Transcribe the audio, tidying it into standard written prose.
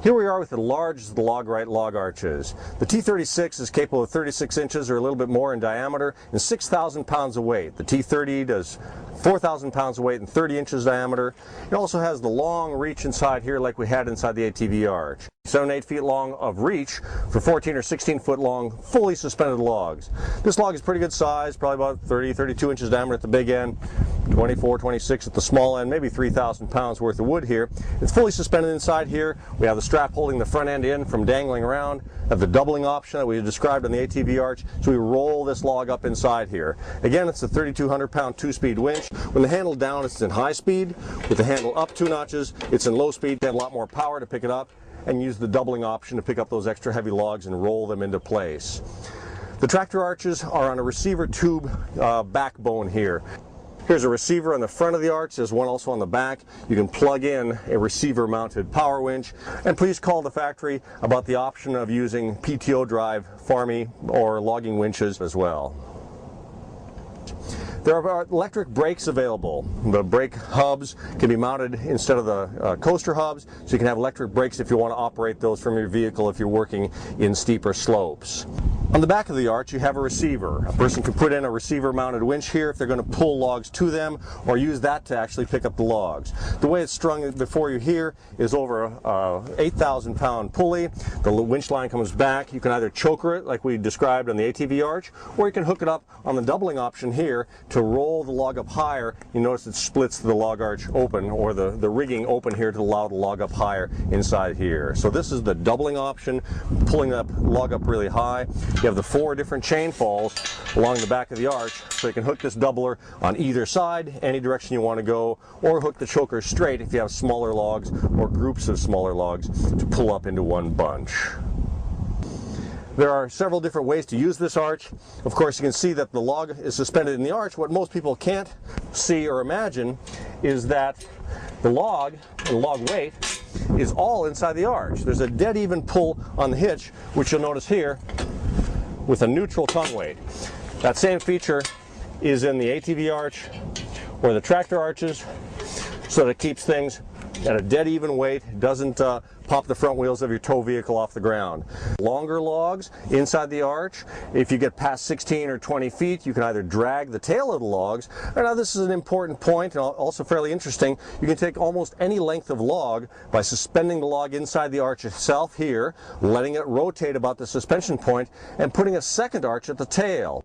Here we are with the largest of the LogRite log arches. The T36 is capable of 36 inches or a little bit more in diameter and 6,000 pounds of weight. The T30 does 4,000 pounds of weight and 30 inches diameter. It also has the long reach inside here like we had inside the ATV Arch. 7 to 8 feet long of reach for 14 or 16 foot long fully suspended logs. This log is pretty good size, probably about 30, 32 inches diameter at the big end, 24, 26 at the small end, maybe 3,000 pounds worth of wood here. It's fully suspended inside here. We have the strap holding the front end in from dangling around. Have the doubling option that we described on the ATV Arch, so we roll this log up inside here. Again, it's a 3,200 pound 2-speed winch. When the handle down, it's in high speed. With the handle up 2 notches, it's in low speed. You have a lot more power to pick it up, and use the doubling option to pick up those extra heavy logs and roll them into place. The tractor arches are on a receiver tube backbone here. Here's a receiver on the front of the arch. There's one also on the back. You can plug in a receiver mounted power winch. And please call the factory about the option of using PTO drive farming or logging winches as well. There are electric brakes available. The brake hubs can be mounted instead of the coaster hubs, so you can have electric brakes if you want to operate those from your vehicle if you're working in steeper slopes. On the back of the arch you have a receiver. A person can put in a receiver mounted winch here if they're going to pull logs to them, or use that to actually pick up the logs. The way it's strung before you here is over a 8,000 pound pulley. The winch line comes back. You can either choker it like we described on the ATV Arch, or you can hook it up on the doubling option here to roll the log up higher. You notice it splits the log arch open, or the rigging open here to allow the log up higher inside here. So this is the doubling option, pulling the log up really high. You have the 4 different chain falls along the back of the arch, so you can hook this doubler on either side, any direction you want to go, or hook the choker straight if you have smaller logs or groups of smaller logs to pull up into one bunch. There are several different ways to use this arch. Of course, you can see that the log is suspended in the arch. What most people can't see or imagine is that the log weight is all inside the arch. There's a dead even pull on the hitch, which you'll notice here, with a neutral tongue weight. That same feature is in the ATV Arch or the tractor arches, so that it keeps things at a dead even weight. It doesn't pop the front wheels of your tow vehicle off the ground. Longer logs inside the arch, if you get past 16 or 20 feet, you can either drag the tail of the logs. And now this is an important point and also fairly interesting. You can take almost any length of log by suspending the log inside the arch itself here, letting it rotate about the suspension point, and putting a second arch at the tail.